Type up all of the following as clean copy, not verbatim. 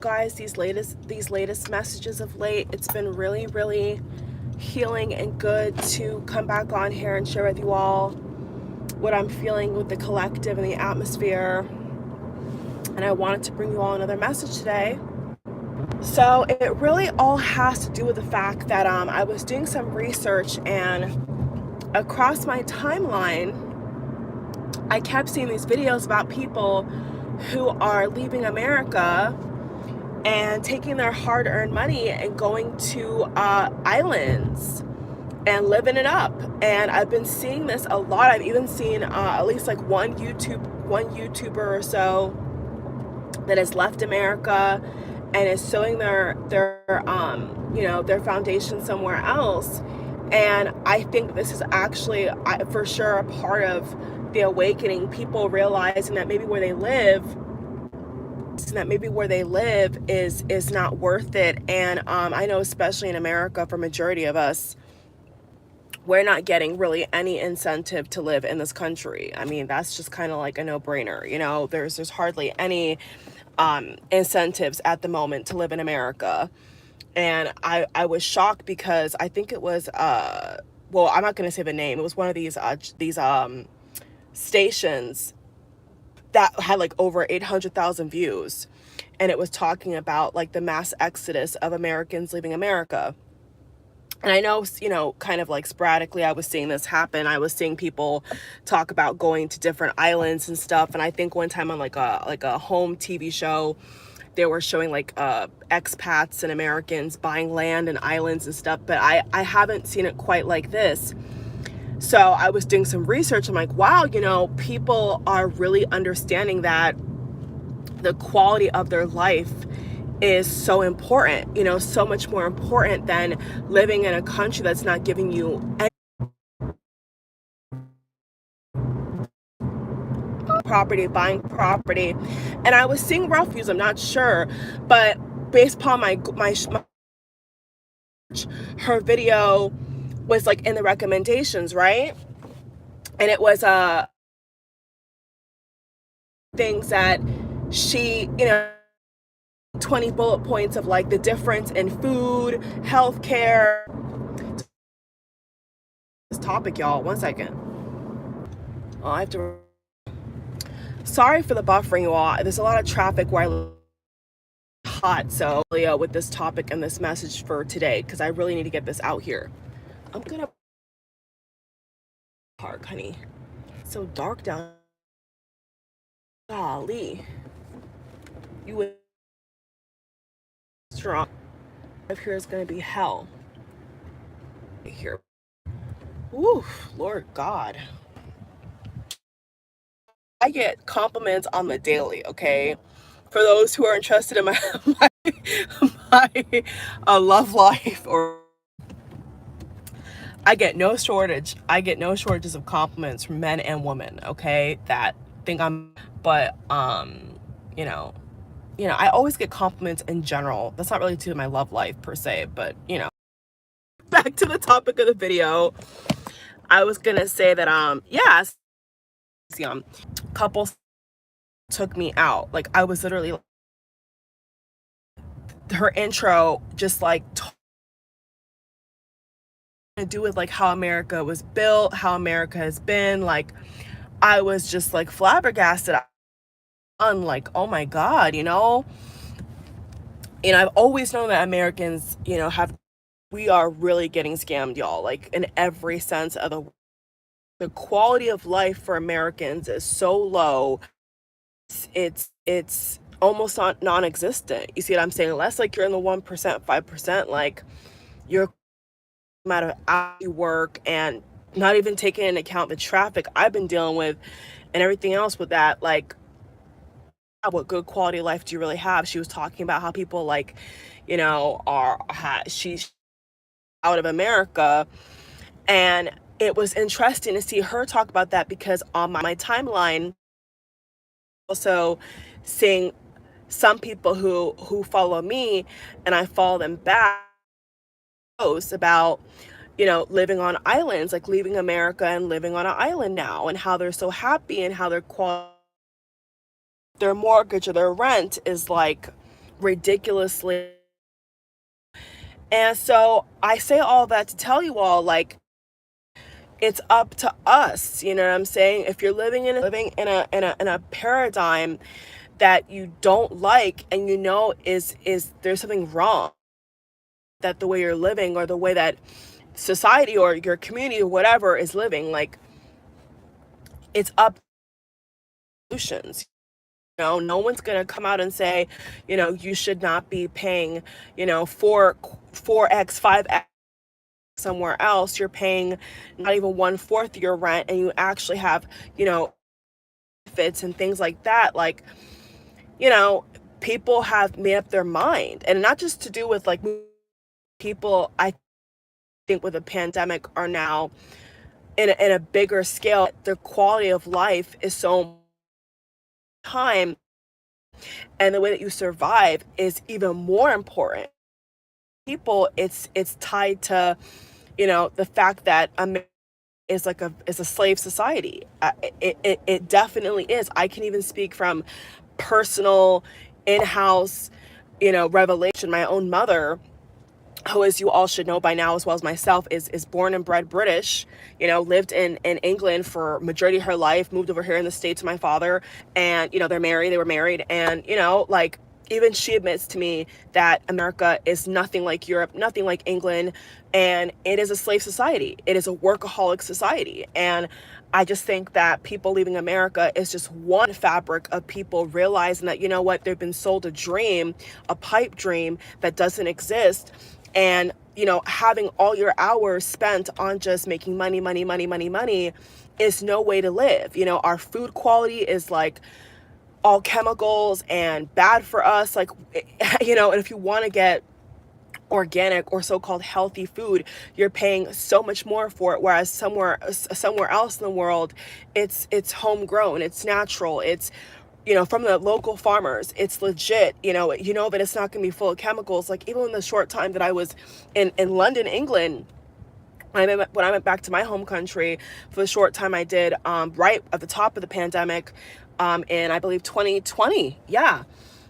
guys, these latest messages of late. It's been really healing and good to come back on here and share with you all what I'm feeling with the collective and the atmosphere. And I wanted to bring you all another message today. So it really all has to do with the fact that I was doing some research, and across my timeline I kept seeing these videos about people who are leaving America and taking their hard-earned money and going to islands and living it up. And I've been seeing this a lot. I've even seen at least like one YouTuber or so that has left America and is sowing their foundation somewhere else. And I think this is actually for sure a part of the awakening, people realizing that maybe where they live is not worth it. And I know, especially in America, for majority of us, we're not getting really any incentive to live in this country. I mean, that's just kind of like a no-brainer. There's hardly any incentives at the moment to live in America. And I was shocked because I think it was well, I'm not going to say the name. It was one of these stations that had like over 800,000 views, and it was talking about like the mass exodus of Americans leaving America. And I know, kind of like sporadically I was seeing this happen. I was seeing people talk about going to different islands and stuff. And I think one time on like a home TV show, they were showing like expats and Americans buying land and islands and stuff. But I haven't seen it quite like this. So I was doing some research. I'm like, wow, people are really understanding that the quality of their life is so important, so much more important than living in a country that's not giving you any property, buying property. And I was seeing rough views, I'm not sure, but based upon my her video was like in the recommendations, right? And it was things that she, 20 bullet points of like the difference in food, healthcare. This topic, y'all, 1 second. Oh, I have to. Sorry for the buffering, you all. There's a lot of traffic where I live. Hot, so with this topic and this message for today, because I really need to get this out here. I'm gonna park, honey. It's so dark down. Golly, you would strong. Up here is gonna be hell. Right here. Woo, Lord God. I get compliments on the daily, okay? For those who are interested in my love life, or I get no shortages of compliments from men and women, okay, that think I'm, but I always get compliments in general. That's not really to my love life per se, but back to the topic of the video. I was gonna say that couples took me out. Like, I was literally, her intro just like to do with like how America was built, how America has been. Like, I was just like flabbergasted. I'm like, oh my God, I've always known that Americans, we are really getting scammed, y'all, like in every sense of the quality of life for Americans is so low. It's almost non-existent. You see what I'm saying? Unless like you're in the 1%, 5%, like you're amount of hours you work, and not even taking into account the traffic I've been dealing with and everything else with that. Like, what good quality of life do you really have? She was talking about how people like, she's out of America, and it was interesting to see her talk about that, because on my timeline, also seeing some people who follow me, and I follow them back, posts about living on islands, like leaving America and living on an island now, and how they're so happy, and how their mortgage or their rent is like ridiculously. And so I say all that to tell you all, like, it's up to us, you know what I'm saying? If you're living in a paradigm that you don't like, and you know is there's something wrong, that the way you're living, or the way that society or your community or whatever is living, like, it's up to solutions. You know, no one's gonna come out and say, you know, you should not be paying, you know, 4x 5x somewhere else. You're paying not even 1/4 your rent, and you actually have, you know, fits and things like that. Like, you know, people have made up their mind, and not just to do with like people. I think with the pandemic are now in a bigger scale. Their quality of life is so time, and the way that you survive is even more important. People, it's tied to, you know, the fact that America is a slave society. It definitely is. I can even speak from personal in-house, you know, revelation. My own mother, who, as you all should know by now as well as myself, is born and bred British, you know, lived in England for majority of her life, moved over here in the States to my father, and, you know, they were married, and, you know, like, even she admits to me that America is nothing like Europe, nothing like England, and it is a slave society. It is a workaholic society. And I just think that people leaving America is just one fabric of people realizing that, you know what, they've been sold a dream, a pipe dream that doesn't exist. And, you know, having all your hours spent on just making money, money, money, money, money is no way to live. You know, our food quality is like all chemicals and bad for us. Like, you know, and if you want to get organic or so-called healthy food, you're paying so much more for it, whereas somewhere else in the world, it's homegrown, it's natural, it's, you know, from the local farmers, it's legit. You know that it's not going to be full of chemicals. Like, even in the short time that I was in London, England, when I went back to my home country for the short time I did, right at the top of the pandemic, in, I believe, 2020. Yeah.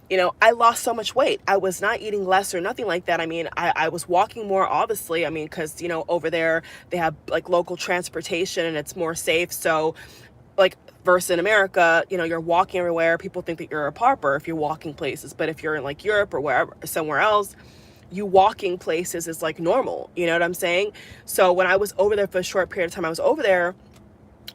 You know, I lost so much weight. I was not eating less or nothing like that. I mean, I was walking more, obviously. I mean, because, you know, over there they have like local transportation and it's more safe. So, like, versus in America, you know, you're walking everywhere. People think that you're a pauper if you're walking places. But if you're in like Europe or wherever, somewhere else, you walking places is like normal. You know what I'm saying? So when I was over there for a short period of time, I was over there,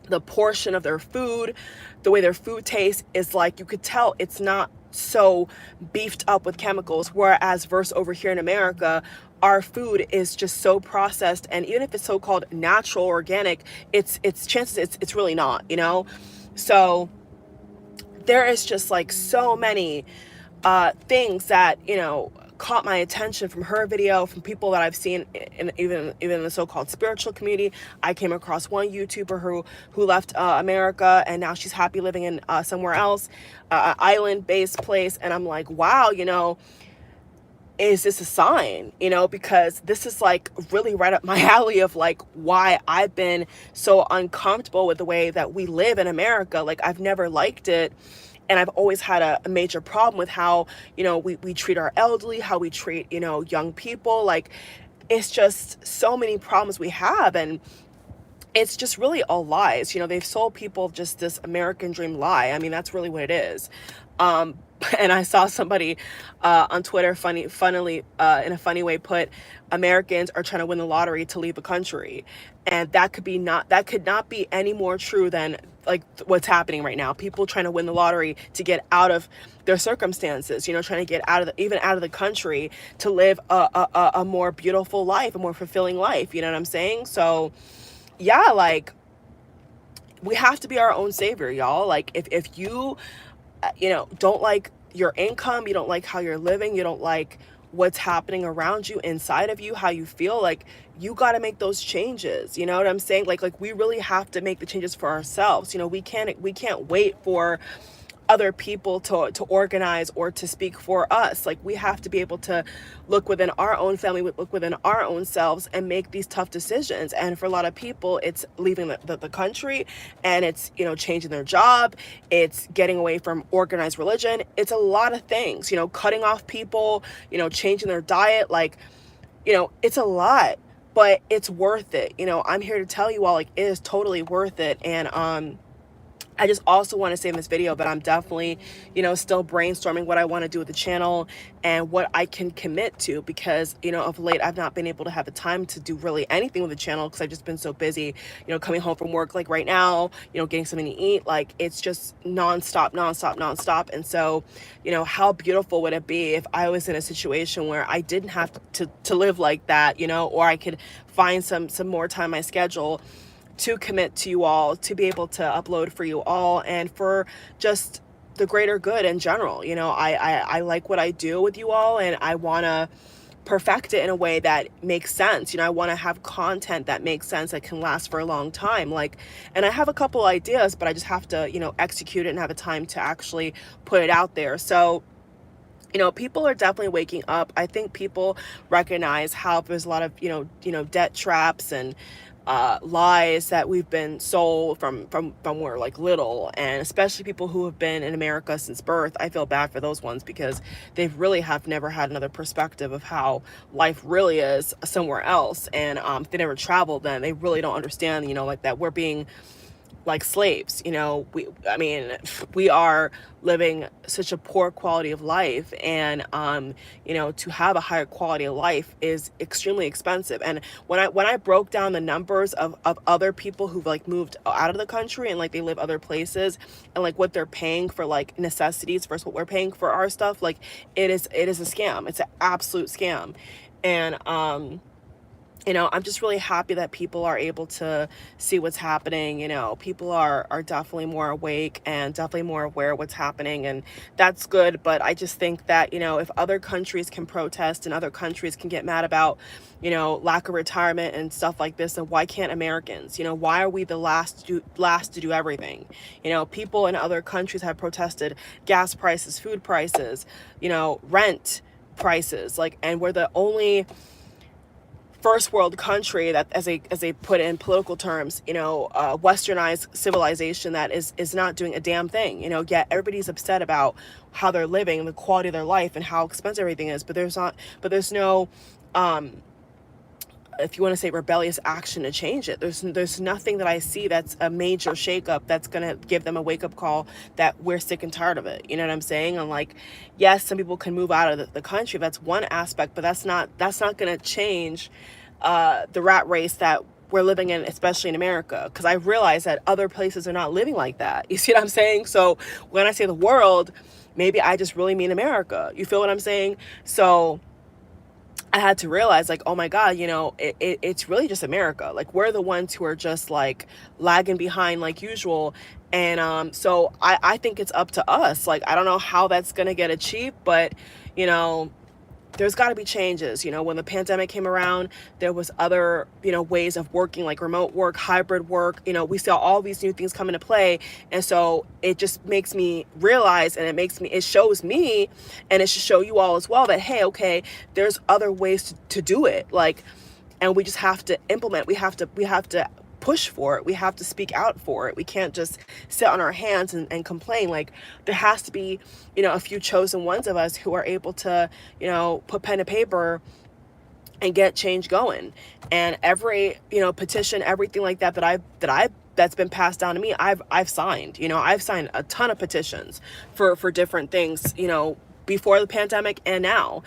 the portion of their food, the way their food tastes is like, you could tell it's not so beefed up with chemicals. Whereas versus over here in America, our food is just so processed. And even if it's so-called natural, organic, it's chances it's really not, you know? So there is just like so many things that, you know, caught my attention from her video, from people that I've seen in even in the so-called spiritual community. I came across one YouTuber who left America, and now she's happy living in somewhere else, island-based place, and I'm like, wow, you know, is this a sign? You know, because this is like really right up my alley of like why I've been so uncomfortable with the way that we live in America. Like, I've never liked it. And I've always had a major problem with how, you know, we treat our elderly, how we treat, you know, young people. Like, it's just so many problems we have. And it's just really all lies. You know, they've sold people just this American dream lie. I mean, that's really what it is. And I saw somebody on Twitter, funnily, in a funny way, put, Americans are trying to win the lottery to leave the country, and that could not be any more true than like what's happening right now. People trying to win the lottery to get out of their circumstances. You know, trying to get out of the country to live a more beautiful life, a more fulfilling life. You know what I'm saying? So, yeah, like, we have to be our own savior, y'all. Like, if you, you know, don't like your income, you don't like how you're living, you don't like what's happening around you, inside of you, how you feel, like, you got to make those changes. You know what I'm saying? Like we really have to make the changes for ourselves. You know, we can't wait for other people to organize or to speak for us. Like, we have to be able to look within our own family, look within our own selves, and make these tough decisions. And for a lot of people, it's leaving the country, and it's, you know, changing their job, it's getting away from organized religion, it's a lot of things, you know, cutting off people, you know, changing their diet. Like, you know, it's a lot, but it's worth it. You know, I'm here to tell you all, like, it is totally worth it. And I just also want to say in this video that I'm definitely, you know, still brainstorming what I want to do with the channel and what I can commit to, because, you know, of late I've not been able to have the time to do really anything with the channel because I've just been so busy, you know, coming home from work, like right now, you know, getting something to eat. Like, it's just nonstop, nonstop, nonstop. And so, you know, how beautiful would it be if I was in a situation where I didn't have to live like that, you know, or I could find some more time in my schedule to commit to you all, to be able to upload for you all, and for just the greater good in general. You know, I like what I do with you all, and I want to perfect it in a way that makes sense. You know, I want to have content that makes sense, that can last for a long time. Like, and I have a couple ideas, but I just have to, you know, execute it and have a time to actually put it out there. So, you know, people are definitely waking up. I think people recognize how there's a lot of, you know, debt traps and lies that we've been sold from we're like little, and especially people who have been in America since birth. I feel bad for those ones because they really have never had another perspective of how life really is somewhere else. And if they never traveled, then they really don't understand, you know, like, that we're being like slaves. You know, I mean, we are living such a poor quality of life, and you know, to have a higher quality of life is extremely expensive. And when I broke down the numbers of other people who've like moved out of the country and like they live other places, and like what they're paying for like necessities versus what we're paying for our stuff, like, it is a scam. It's an absolute scam. And you know, I'm just really happy that people are able to see what's happening. You know, people are definitely more awake and definitely more aware of what's happening, and that's good. But I just think that, you know, if other countries can protest and other countries can get mad about, you know, lack of retirement and stuff like this, then why can't Americans? You know, why are we the last to do everything? You know, people in other countries have protested gas prices, food prices, you know, rent prices, like, and we're the only first world country that, as they put it in political terms, you know, westernized civilization that is not doing a damn thing. You know, yet everybody's upset about how they're living, the quality of their life, and how expensive everything is. But there's no if you want to say rebellious action to change it. There's nothing that I see that's a major shakeup that's gonna give them a wake-up call that we're sick and tired of it. You know what I'm saying? And like, yes, some people can move out of the country. That's one aspect, but that's not gonna change the rat race that we're living in, especially in America. Because I realize that other places are not living like that. You see what I'm saying? So when I say the world, maybe I just really mean America. You feel what I'm saying? So I had to realize, like, oh my God, you know, it's really just America. Like, we're the ones who are just like lagging behind like usual. And so I think it's up to us. Like, I don't know how that's gonna get achieved, but, you know, there's got to be changes. You know, when the pandemic came around, there was other, you know, ways of working, like remote work, hybrid work. You know, we saw all these new things come into play. And so it just makes me realize, and it shows me, and it should show you all as well, that, hey, okay, there's other ways to do it. Like, and we just have to implement. We have to push for it. We have to speak out for it. We can't just sit on our hands and complain. Like, there has to be, you know, a few chosen ones of us who are able to, you know, put pen to paper and get change going. And every, you know, petition, everything like that that's been passed down to me, I've signed. You know, I've signed a ton of petitions for different things, you know, before the pandemic and now,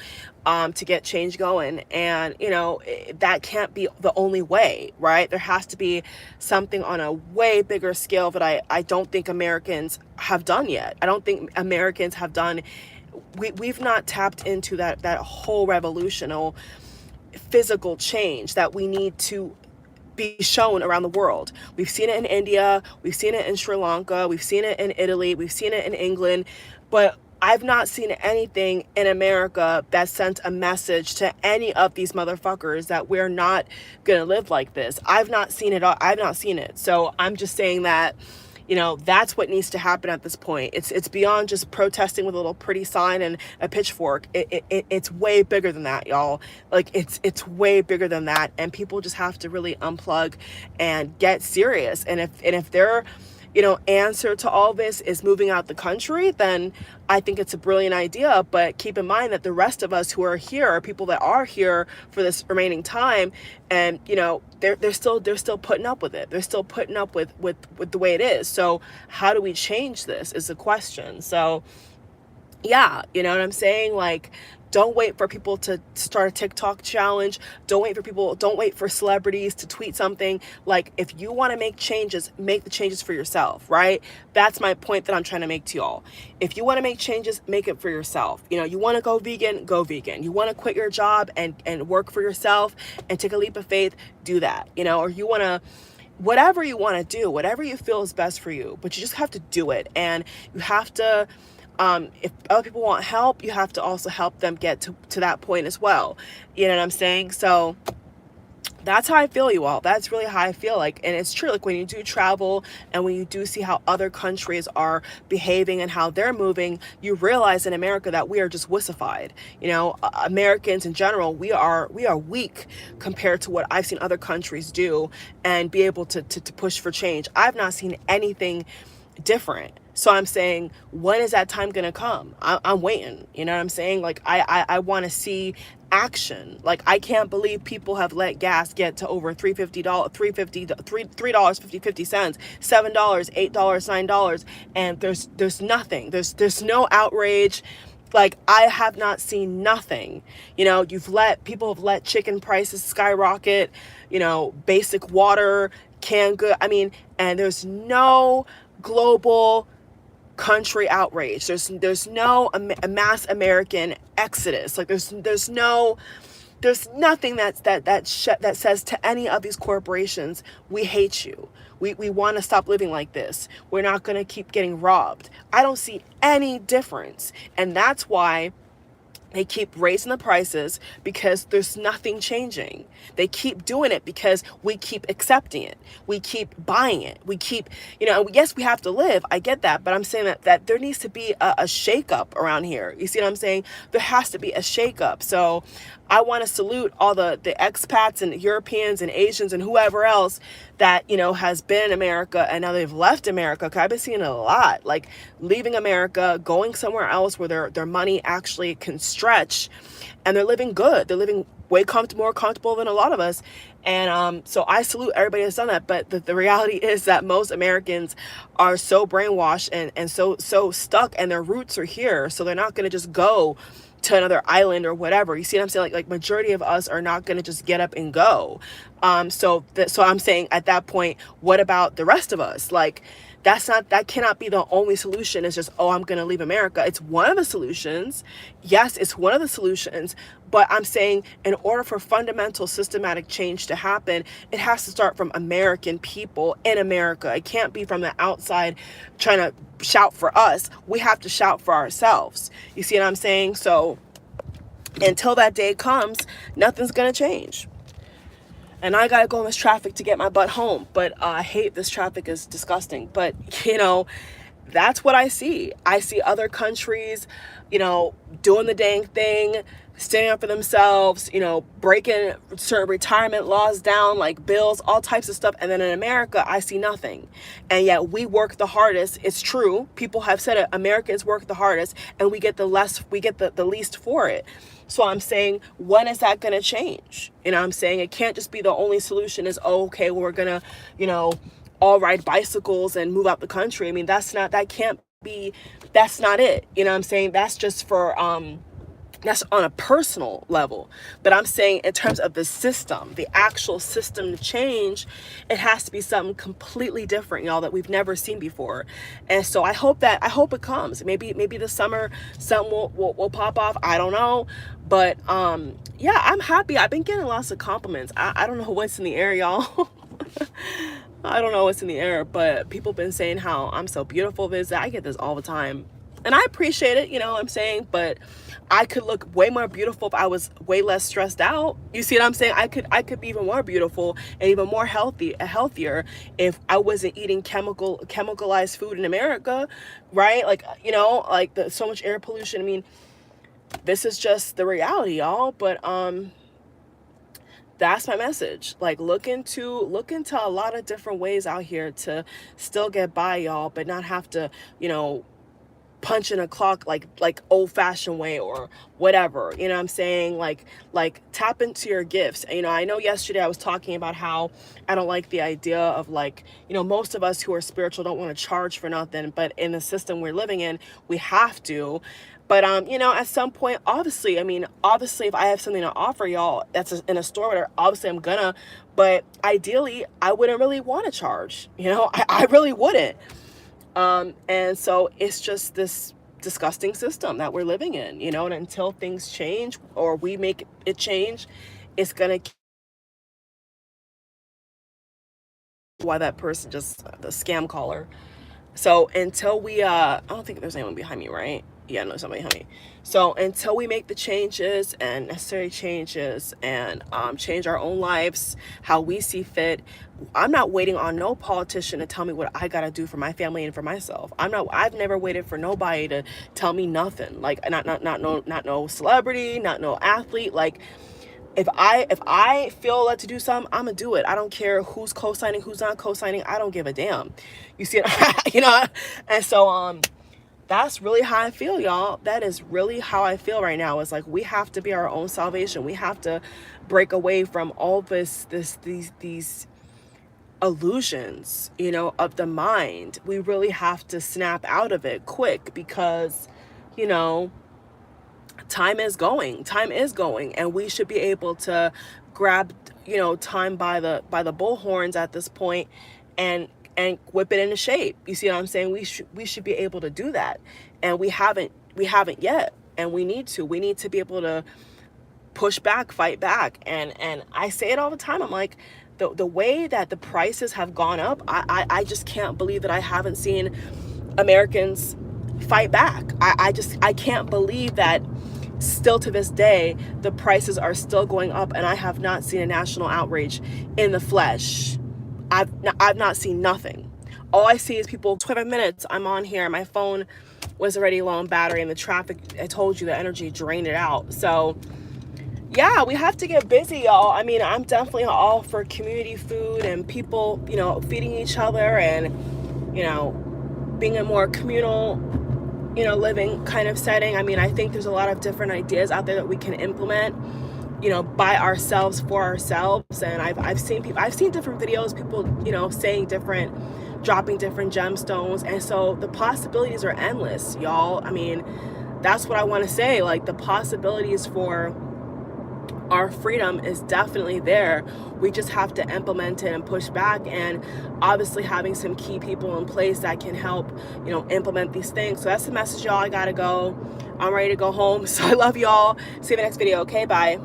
to get change going. And, you know, that can't be the only way, right? There has to be something on a way bigger scale that I don't think Americans have done yet. I don't think Americans have done. We've not tapped into that whole revolutionary physical change that we need to be shown around the world. We've seen it in India, we've seen it in Sri Lanka, we've seen it in Italy, we've seen it in England, but I've not seen anything in America that sent a message to any of these motherfuckers that we're not gonna live like this. I've not seen it. I've not seen it. So I'm just saying that, That's what needs to happen at this point. It's beyond just protesting with a little pretty sign and a pitchfork. It's way bigger than that, y'all. Like it's way bigger than that, and people just have to really unplug and get serious. And if they're answer to all this is moving out the country, then I think it's a brilliant idea. But keep in mind that the rest of us who are here are people that are here for this remaining time, and they're still putting up with it. They're still putting up with the way it is. So how do we change this is the question. So yeah, you know what I'm saying? Like, don't wait for people to start a TikTok challenge. Don't wait for celebrities to tweet something. Like, if you want to make changes, make the changes for yourself, right? That's my point that I'm trying to make to y'all. If you want to make changes, make it for yourself. You want to go vegan, go vegan. You want to quit your job and work for yourself and take a leap of faith, do that. Or you want to, whatever you want to do, whatever you feel is best for you, but you just have to do it. And you have to, if other people want help, you have to also help them get to that point as well. You know what I'm saying? So that's how I feel, you all. That's really how I feel. Like, and it's true. Like, when you do travel and when you do see how other countries are behaving and how they're moving, you realize in America that we are just wussified. Americans in general, we are weak compared to what I've seen other countries do and be able to push for change. I've not seen anything different. So I'm saying, when is that time gonna come? I'm waiting. You know what I'm saying? Like, I want to see action. Like, I can't believe people have let gas get to over $3.50, $3.50, $7, $8, $9, and there's nothing. There's no outrage. Like, I have not seen nothing. People have let chicken prices skyrocket, basic water, canned good. And there's no global country outrage. There's no mass American exodus. Like, there's nothing that says to any of these corporations, we hate you. We want to stop living like this. We're not going to keep getting robbed. I don't see any difference. And that's why they keep raising the prices, because there's nothing changing. They keep doing it because we keep accepting it. We keep buying it. We keep, yes, we have to live. I get that. But I'm saying that there needs to be a shakeup around here. You see what I'm saying? There has to be a shakeup. So I want to salute all the expats and Europeans and Asians and whoever else that, has been in America and now they've left America. 'Cause I've been seeing it a lot, like leaving America, going somewhere else where their money actually can stretch, and they're living good. They're living way more comfortable than a lot of us. And so I salute everybody that's done that. But the reality is that most Americans are so brainwashed and so stuck, and their roots are here. So they're not going to just go to another island or whatever. You see what I'm saying? Like majority of us are not going to just get up and go. So I'm saying, at that point, what about the rest of us? Like, that cannot be the only solution. It's just, I'm going to leave America. It's one of the solutions. Yes, it's one of the solutions. But I'm saying, in order for fundamental systematic change to happen, it has to start from American people in America. It can't be from the outside trying to shout for us. We have to shout for ourselves. You see what I'm saying? So until that day comes, nothing's going to change. And I got to go in this traffic to get my butt home. But I hate this traffic. Is disgusting. But, that's what I see. I see other countries, doing the dang thing, standing up for themselves, breaking certain retirement laws down, like bills, all types of stuff. And then in America, I see nothing. And yet we work the hardest. It's true. People have said it. Americans work the hardest, and we get the least for it. So I'm saying, when is that going to change? I'm saying it can't just be the only solution is, okay, well, we're going to, all ride bicycles and move out the country. That's not it. I'm saying that's just for, that's on a personal level. But I'm saying, in terms of the system, the actual system change, it has to be something completely different, y'all, that we've never seen before. And so I hope it comes. Maybe this summer something will pop off. I don't know. But yeah, I'm happy. I've been getting lots of compliments. I don't know what's in the air, y'all. I don't know what's in the air, but people been saying how I'm so beautiful. I get this all the time. And I appreciate it, you know what I'm saying? But I could look way more beautiful if I was way less stressed out. You see what I'm saying? I could be even more beautiful and even more healthier if I wasn't eating chemicalized food in America, right? Like, you know, like so much air pollution. I mean, this is just the reality, y'all. But that's my message. Like, look into a lot of different ways out here to still get by, y'all, but not have to, you know, punch in a clock like old fashioned way or whatever, you know what I'm saying? Like tap into your gifts. And, you know, I know yesterday I was talking about how I don't like the idea of, like, you know, most of us who are spiritual don't want to charge for nothing, but in the system we're living in, we have to. But you know, at some point, obviously, I mean, obviously, if I have something to offer y'all that's in a store, whatever, obviously I'm gonna. But ideally, I wouldn't really want to charge. You know, I really wouldn't. And so it's just this disgusting system that we're living in, you know, and until things change or we make it change, it's gonna why that person just the scam caller. So until we I don't think there's anyone behind me, right? Yeah, no, somebody behind me. So until we make the changes and necessary changes and change our own lives how we see fit, I'm not waiting on no politician to tell me what I gotta do for my family and for myself. I've never waited for nobody to tell me nothing. Like, not no celebrity, not no athlete. Like, if I feel led to do something, I'm gonna do it. I don't care who's co-signing, who's not co-signing. I don't give a damn. You see it, you know. And so that's really how I feel, y'all. That is really how I feel right now. It's like we have to be our own salvation. We have to break away from all these illusions, you know, of the mind. We really have to snap out of it quick because, you know, time is going, and we should be able to grab, you know, time by the bullhorns at this point and whip it into shape. You see what I'm saying? We should be able to do that, and we haven't yet, and we need to be able to push back, fight back. And I say it all the time. I'm like, the way that the prices have gone up, I just can't believe that I haven't seen Americans fight back. I can't believe that still to this day the prices are still going up, and I have not seen a national outrage in the flesh. I've not seen nothing. All I see is people. 25 minutes I'm on here, my phone was already low on battery, and the traffic, I told you, the energy drained it out. So yeah, we have to get busy, y'all. I mean, I'm definitely all for community food and people, you know, feeding each other and, you know, being a more communal, you know, living kind of setting. I mean, I think there's a lot of different ideas out there that we can implement, you know, by ourselves, for ourselves. And I've seen different videos, people, you know, dropping different gemstones. And so the possibilities are endless, y'all. I mean, that's what I want to say. Like, the possibilities for our freedom is definitely there. We just have to implement it and push back, and obviously having some key people in place that can help, you know, implement these things. So that's the message, y'all. I gotta go. I'm ready to go home. So I love y'all. See you in the next video. Okay, bye.